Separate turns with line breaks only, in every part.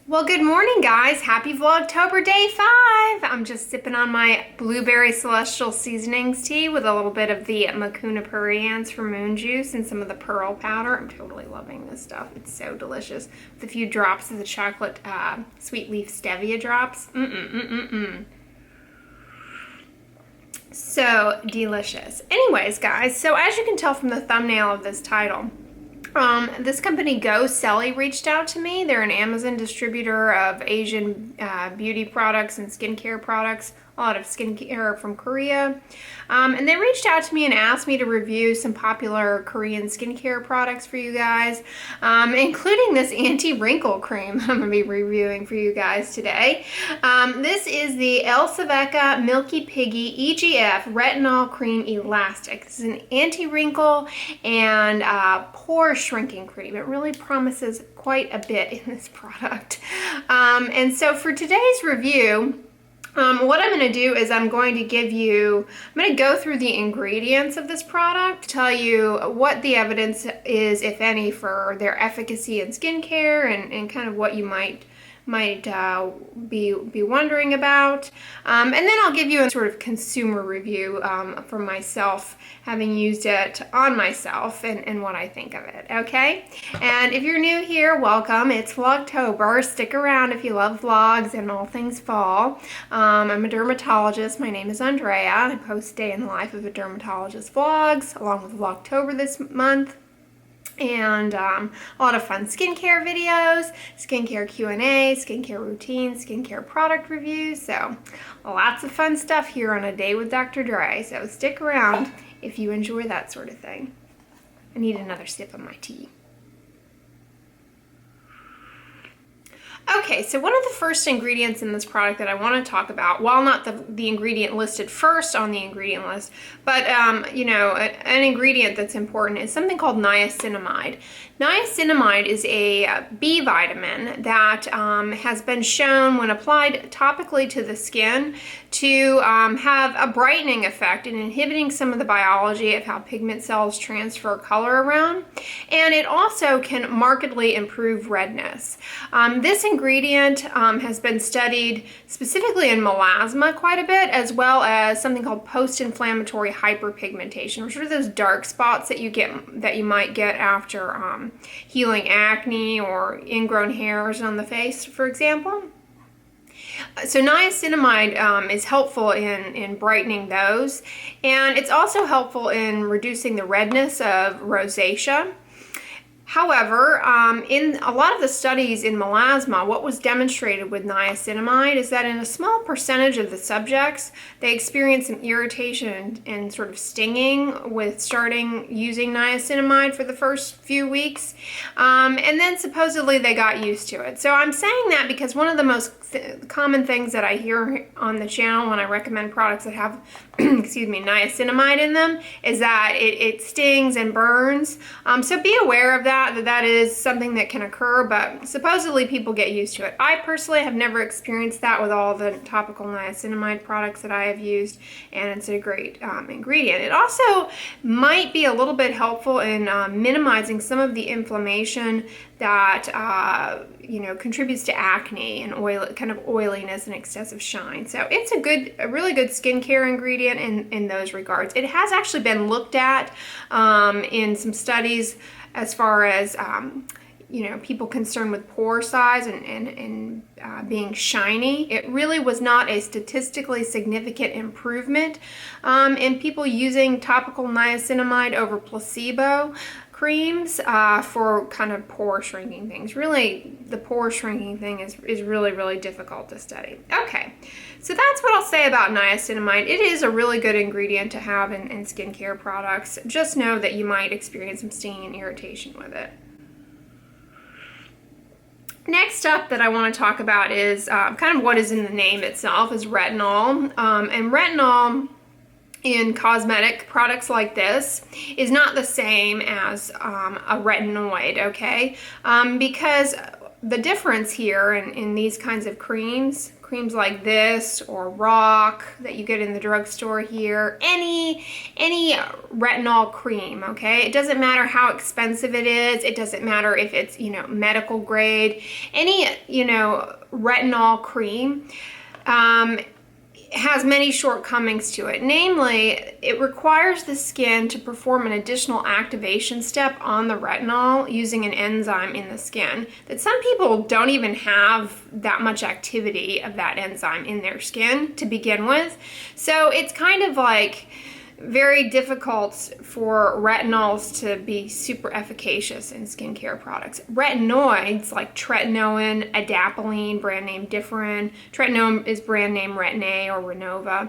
Well, good morning, guys. Happy Vlogtober Day 5. I'm just sipping on my Blueberry Celestial Seasonings tea with a little bit of the Mucuna Purrians from Moon Juice and some of the pearl powder. I'm totally loving this stuff. It's so delicious. With a few drops of the chocolate sweet leaf stevia drops. So delicious. Anyways, guys, so as you can tell from the thumbnail of this title, this company Go Selly reached out to me. They're an Amazon distributor of Asian beauty products and skincare products, a lot of skincare from Korea. And they reached out to me and asked me to review some popular Korean skincare products for you guys, including this anti-wrinkle cream I'm going to be reviewing for you guys today. This is the Elizavecca Milky Piggy EGF Retinol Cream Elastic. This is an anti-wrinkle and pore shrinking cream. It really promises quite a bit in this product. And so for today's review, what I'm going to do is I'm going to go through the ingredients of this product, tell you what the evidence is, if any, for their efficacy in skincare and kind of what you might be wondering about. And then I'll give you a sort of consumer review for myself, having used it on myself and what I think of it, okay? And if you're new here, welcome. It's Vlogtober. Stick around if you love vlogs and all things fall. I'm a dermatologist. My name is Andrea. I post day in the life of a dermatologist vlogs, along with Vlogtober this month. And a lot of fun skincare videos, skincare Q&A, skincare routines, skincare product reviews. So lots of fun stuff here on A Day with Dr. Dray. So stick around if you enjoy that sort of thing. I need another sip of my tea. Okay, so one of the first ingredients in this product that I want to talk about, while not the ingredient listed first on the ingredient list, but an ingredient that's important is something called niacinamide. Niacinamide is a B vitamin that has been shown, when applied topically to the skin, to have a brightening effect in inhibiting some of the biology of how pigment cells transfer color around. And it also can markedly improve redness. This ingredient has been studied specifically in melasma quite a bit, as well as something called post-inflammatory hyperpigmentation, which are those dark spots that you might get after healing acne or ingrown hairs on the face, for example. So niacinamide is helpful in brightening those, and it's also helpful in reducing the redness of rosacea. However, in a lot of the studies in melasma, what was demonstrated with niacinamide is that in a small percentage of the subjects, they experienced some irritation and sort of stinging with starting using niacinamide for the first few weeks. And then supposedly they got used to it. So I'm saying that because one of the most common things that I hear on the channel when I recommend products that have niacinamide in them is that it stings and burns. So be aware of that is something that can occur, but supposedly people get used to it. I personally have never experienced that with all the topical niacinamide products that I have used, and it's a great ingredient. It also might be a little bit helpful in minimizing some of the inflammation that contributes to acne and kind of oiliness and excessive shine. So it's a really good skincare ingredient in those regards. It has actually been looked at in some studies as far as people concerned with pore size and being shiny. It really was not a statistically significant improvement in people using topical niacinamide over placebo creams for kind of pore shrinking things. Really, the pore shrinking thing is really, really difficult to study. Okay, so that's what I'll say about niacinamide. It is a really good ingredient to have in skincare products. Just know that you might experience some stinging and irritation with it. Next up that I want to talk about is kind of what is in the name itself, is retinol. And retinol in cosmetic products like this is not the same as a retinoid, okay? Because the difference here in these kinds of creams creams like this or Rock that you get in the drugstore here, any retinol cream, okay? It doesn't matter how expensive it is. It doesn't matter if it's, you know, medical grade. Any, you know, retinol cream has many shortcomings to it. Namely, it requires the skin to perform an additional activation step on the retinol using an enzyme in the skin that some people don't even have that much activity of that enzyme in their skin to begin with. So it's kind of like very difficult for retinols to be super efficacious in skincare products. Retinoids like tretinoin, adapalene, brand name Differin. Tretinoin is brand name Retin-A or Renova.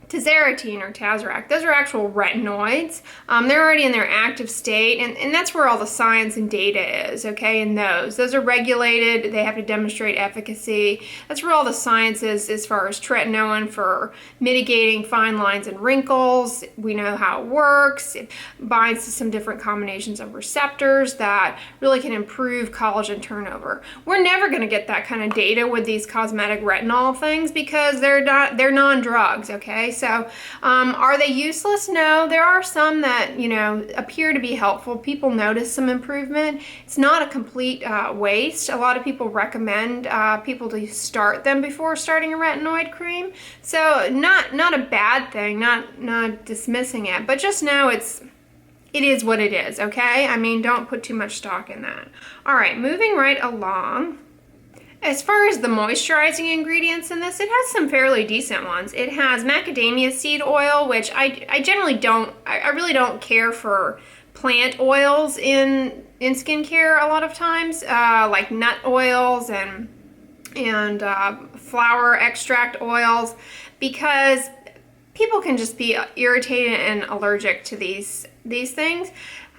Tazarotene or Tazorac, those are actual retinoids. They're already in their active state, and that's where all the science and data is, okay, in those are regulated. They have to demonstrate efficacy. That's where all the science is as far as tretinoin for mitigating fine lines and wrinkles. We know how it works. It binds to some different combinations of receptors that really can improve collagen turnover. We're never going to get that kind of data with these cosmetic retinol things because they're non-drugs, okay? So are they useless? No, there are some that, you know, appear to be helpful. People notice some improvement. It's not a complete waste. A lot of people recommend people to start them before starting a retinoid cream. So not a bad thing, not dismissing it, but just know it is what it is, okay? I mean, don't put too much stock in that. All right, moving right along. As far as the moisturizing ingredients in this, it has some fairly decent ones. It has macadamia seed oil, which I generally don't, I really don't care for plant oils in skincare a lot of times, like nut oils and flower extract oils, because people can just be irritated and allergic to these things.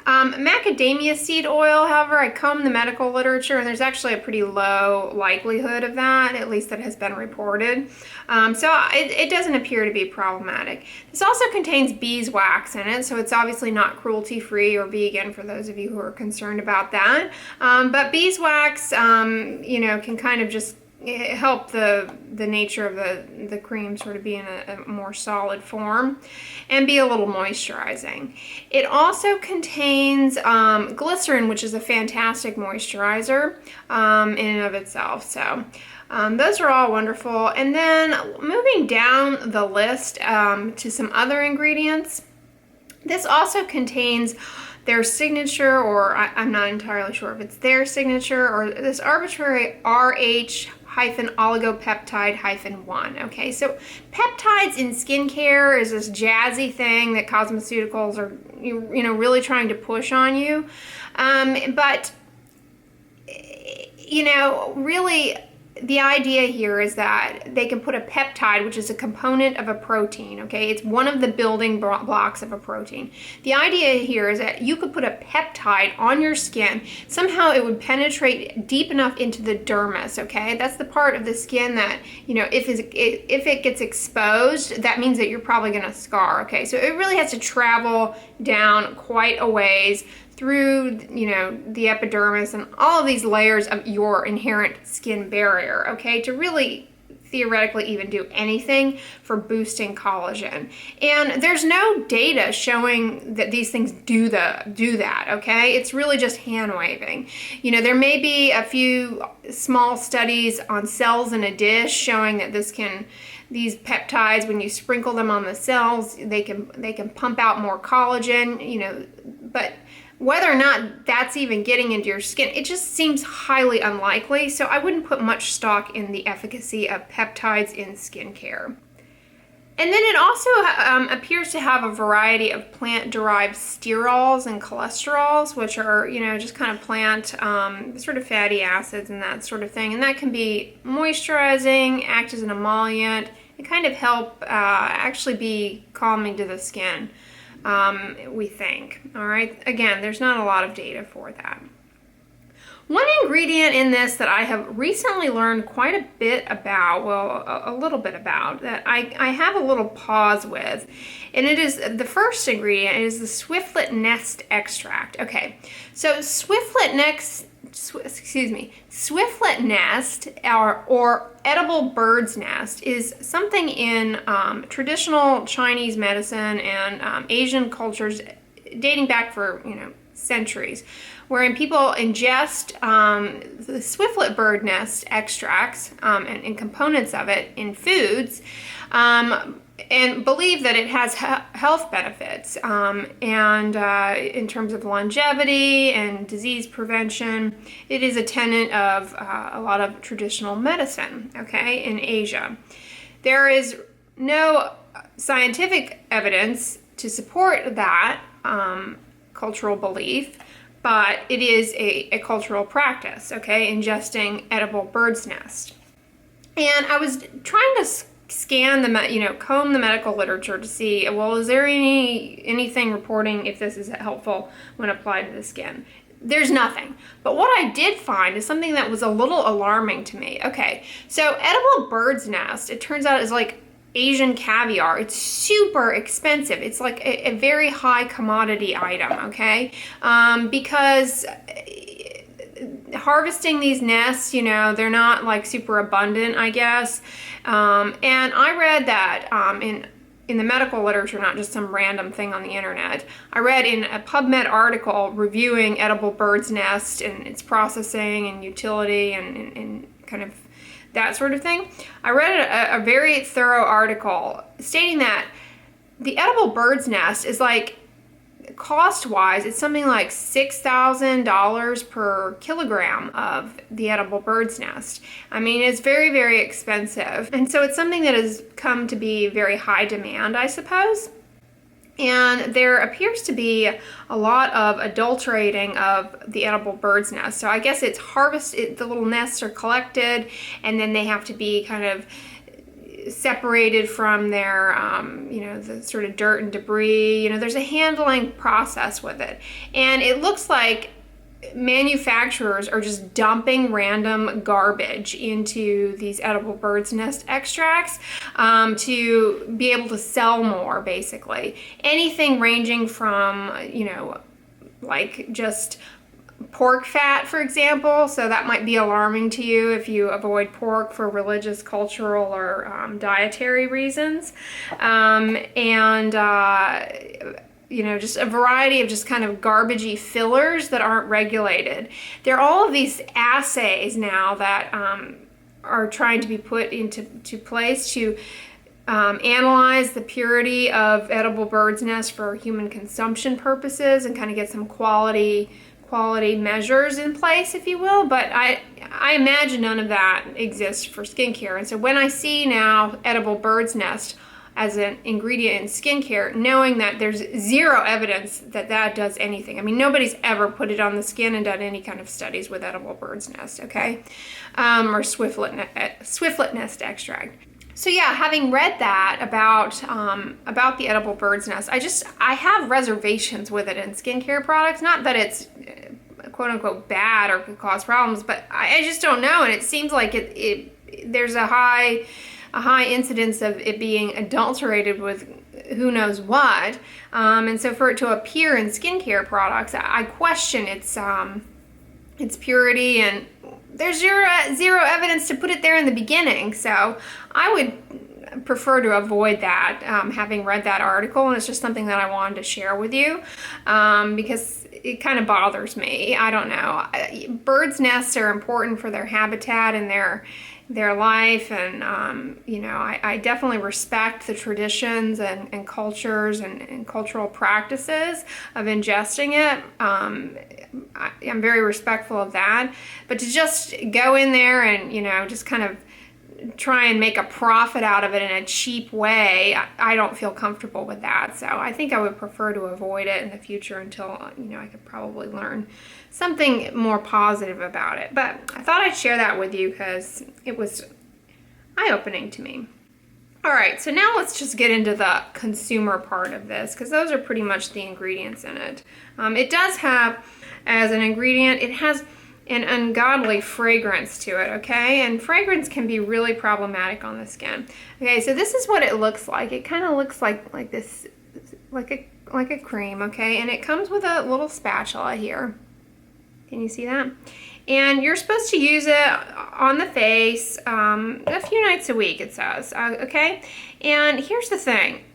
Macadamia seed oil, however, I combed the medical literature and there's actually a pretty low likelihood of that, at least that has been reported. So it doesn't appear to be problematic. This also contains beeswax in it, so it's obviously not cruelty-free or vegan for those of you who are concerned about that. But beeswax, you know, can kind of just help the nature of the cream sort of be in a more solid form and be a little moisturizing. It also contains glycerin, which is a fantastic moisturizer in and of itself. So those are all wonderful. And then moving down the list to some other ingredients, this also contains their signature, or I'm not entirely sure if it's their signature, or this arbitrary RH-oligopeptide-1. Okay, so peptides in skincare is this jazzy thing that cosmeceuticals are, you know, really trying to push on you. But, you know, really, the idea here is that they can put a peptide, which is a component of a protein, okay? It's one of the building blocks of a protein. The idea here is that you could put a peptide on your skin. Somehow it would penetrate deep enough into the dermis, okay? That's the part of the skin that, you know, if it gets exposed, that means that you're probably gonna scar, okay? So it really has to travel down quite a ways through, you know, the epidermis and all of these layers of your inherent skin barrier, okay, to really theoretically even do anything for boosting collagen. And there's no data showing that these things do that, okay? It's really just hand waving. You know, there may be a few small studies on cells in a dish showing that these peptides, when you sprinkle them on the cells, they can pump out more collagen, you know, but whether or not that's even getting into your skin, it just seems highly unlikely, so I wouldn't put much stock in the efficacy of peptides in skincare. And then it also appears to have a variety of plant-derived sterols and cholesterols, which are, you know, just kind of plant sort of fatty acids and that sort of thing, and that can be moisturizing, act as an emollient, and kind of help actually be calming to the skin. We think. All right. Again, there's not a lot of data for that. One ingredient in this that I have recently learned quite a bit about, well, a little bit about, that I have a little pause with, and it is the first ingredient is the swiftlet nest extract. Okay, so swiftlet swiftlet nest or edible bird's nest is something in traditional Chinese medicine and Asian cultures dating back for, centuries, wherein people ingest the swiftlet bird nest extracts and components of it in foods, and believe that it has health benefits, and in terms of longevity and disease prevention. It is a tenet of a lot of traditional medicine, okay, in Asia. There is no scientific evidence to support that cultural belief, but it is a cultural practice, okay, ingesting edible bird's nest. And I was trying to scan comb the medical literature to see, well, is there anything reporting if this is helpful when applied to the skin? There's nothing. But what I did find is something that was a little alarming to me. Okay, so edible bird's nest, it turns out, is like Asian caviar. It's super expensive. It's like a very high commodity item, okay? Because harvesting these nests, they're not like super abundant, I guess. And I read that in the medical literature, not just some random thing on the internet. I read in a PubMed article reviewing edible bird's nest and its processing and utility and kind of that sort of thing. I read a very thorough article stating that the edible bird's nest is like, cost-wise, it's something like $6,000 per kilogram of the edible bird's nest. I mean, it's very, very expensive. And so it's something that has come to be very high demand, I suppose. And there appears to be a lot of adulterating of the edible bird's nest. So I guess it's harvested, the little nests are collected, and then they have to be kind of separated from their, the sort of dirt and debris. There's a handling process with it. And it looks like manufacturers are just dumping random garbage into these edible bird's nest extracts to be able to sell more, basically. Anything ranging from, like just pork fat, for example. So that might be alarming to you if you avoid pork for religious, cultural, or dietary reasons. Just a variety of just kind of garbagey fillers that aren't regulated. There are all of these assays now that are trying to be put into place to analyze the purity of edible bird's nest for human consumption purposes and kind of get some quality measures in place, if you will. But I imagine none of that exists for skincare. And so when I see now edible bird's nest as an ingredient in skincare, knowing that there's zero evidence that that does anything. I mean, nobody's ever put it on the skin and done any kind of studies with edible bird's nest, okay? Or swiftlet nest extract. So yeah, having read that about the edible bird's nest, I have reservations with it in skincare products. Not that it's quote unquote bad or could cause problems, but I just don't know. And it seems like there's a high incidence of it being adulterated with who knows what. And so for it to appear in skincare products, I question its purity, and there's zero evidence to put it there in the beginning. So I would prefer to avoid that, having read that article, and it's just something that I wanted to share with you because it kind of bothers me. I don't know. Birds' nests are important for their habitat and their life, and I definitely respect the traditions and cultures and cultural practices of ingesting it. I'm very respectful of that, but to just go in there and just kind of try and make a profit out of it in a cheap way, I don't feel comfortable with that. So I think I would prefer to avoid it in the future until I could probably learn something more positive about it. But I thought I'd share that with you because it was eye-opening to me. All right, so now let's just get into the consumer part of this, because those are pretty much the ingredients in it. It does have, as an ingredient, it has an ungodly fragrance to it, okay? And fragrance can be really problematic on the skin. Okay, so this is what it looks like. It kind of looks like this, like a cream, okay? And it comes with a little spatula here. Can you see that? And you're supposed to use it on the face a few nights a week, it says, okay? And here's the thing.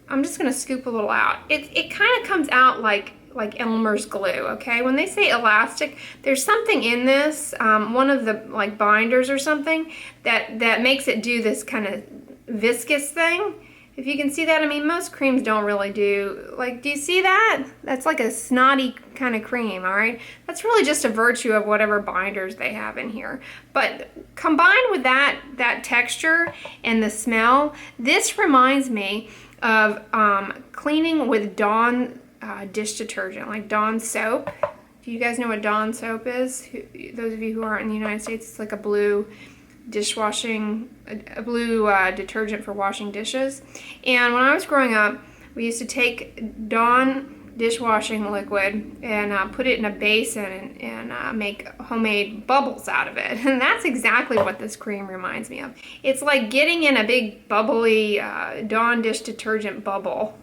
I'm just gonna scoop a little out. It kind of comes out like Elmer's glue, okay? When they say elastic, there's something in this, one of the like binders or something, that makes it do this kind of viscous thing. If you can see that, I mean, most creams don't really do, like, do you see that? That's like a snotty kind of cream, all right? That's really just a virtue of whatever binders they have in here. But combined with that texture and the smell, this reminds me of cleaning with Dawn dish detergent, like Dawn soap. Do you guys know what Dawn soap is? Those of you who aren't in the United States, it's like a blue detergent for washing dishes. And when I was growing up, we used to take Dawn dishwashing liquid and put it in a basin and make homemade bubbles out of it. And that's exactly what this cream reminds me of. It's like getting in a big bubbly Dawn dish detergent bubble.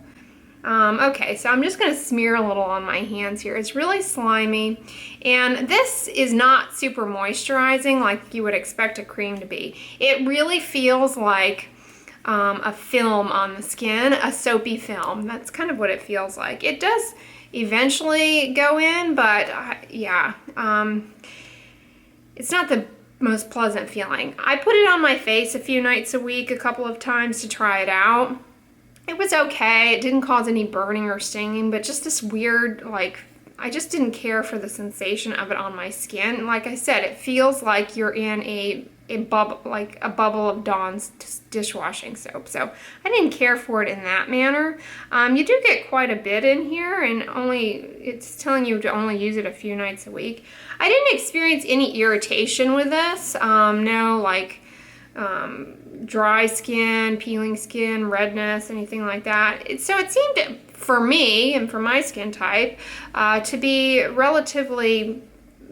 Okay, so I'm just going to smear a little on my hands here. It's really slimy, and this is not super moisturizing like you would expect a cream to be. It really feels like a film on the skin, a soapy film. That's kind of what it feels like. It does eventually go in, but yeah, it's not the most pleasant feeling. I put it on my face a few nights a week, a couple of times to try it out. It was okay. It didn't cause any burning or stinging, but just this weird, like, I just didn't care for the sensation of it on my skin. And like I said, it feels like you're in a bubble, like a bubble of Dawn's dishwashing soap. So I didn't care for it in that manner. You do get quite a bit in here, and it's telling you to only use it a few nights a week. I didn't experience any irritation with this. No, like, dry skin, peeling skin, redness, anything like that. So it seemed, for me and for my skin type, to be relatively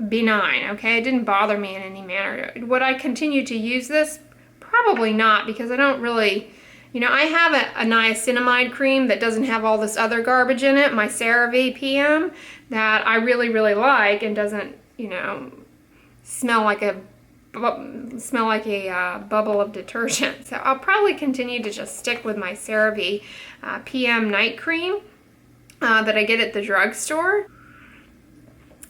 benign, okay? It didn't bother me in any manner. Would I continue to use this? Probably not, because I don't really, you know, I have a niacinamide cream that doesn't have all this other garbage in it, my CeraVe PM, that I really, really like and doesn't, you know, smell like a bubble of detergent. So I'll probably continue to just stick with my CeraVe PM night cream that I get at the drugstore.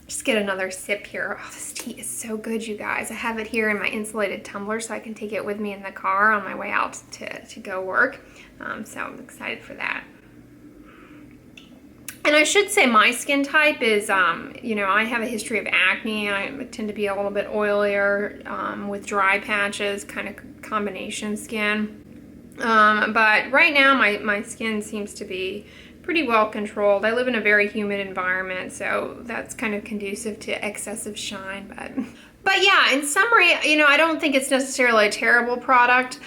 Just get another sip here. Oh, this tea is so good, you guys. I have it here in my insulated tumbler so I can take it with me in the car on my way out to go work. So I'm excited for that. And I should say my skin type is, you know, I have a history of acne. I tend to be a little bit oilier with dry patches, kind of combination skin. But right now my skin seems to be pretty well controlled. I live in a very humid environment, so that's kind of conducive to excessive shine. But yeah, in summary, you know, I don't think it's necessarily a terrible product.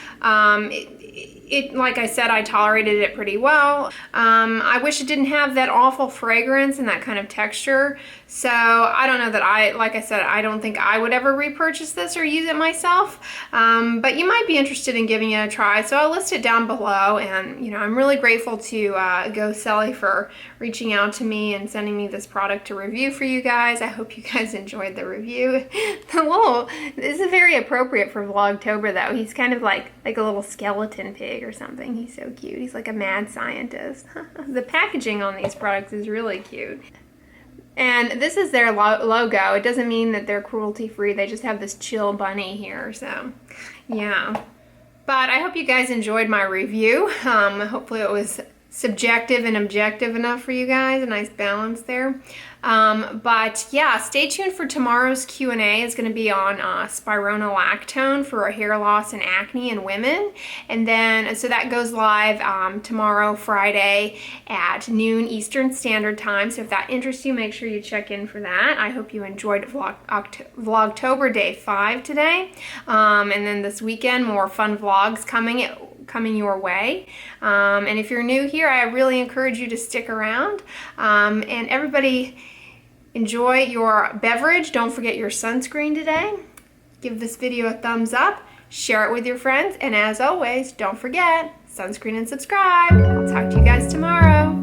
Like I said, I tolerated it pretty well. I wish it didn't have that awful fragrance and that kind of texture. So I don't know that like I said, I don't think I would ever repurchase this or use it myself. But you might be interested in giving it a try. So I'll list it down below. And, you know, I'm really grateful to Go Selly for reaching out to me and sending me this product to review for you guys. I hope you guys enjoyed the review. This is very appropriate for Vlogtober though. He's kind of like a little skeleton pig or something. He's so cute. He's like a mad scientist. The packaging on these products is really cute. And this is their logo. It doesn't mean that they're cruelty-free. They just have this chill bunny here. So, yeah. But I hope you guys enjoyed my review. Hopefully it was subjective and objective enough for you guys. A nice balance there. But yeah, stay tuned for tomorrow's Q&A. It's going to be on spironolactone for hair loss and acne in women. And then, so that goes live tomorrow, Friday at noon Eastern Standard Time. So if that interests you, make sure you check in for that. I hope you enjoyed Vlogtober Day 5 today. And then this weekend, more fun vlogs coming your way. And if you're new here, I really encourage you to stick around. And everybody, enjoy your beverage. Don't forget your sunscreen today. Give this video a thumbs up, share it with your friends, and as always, don't forget, sunscreen and subscribe. I'll talk to you guys tomorrow.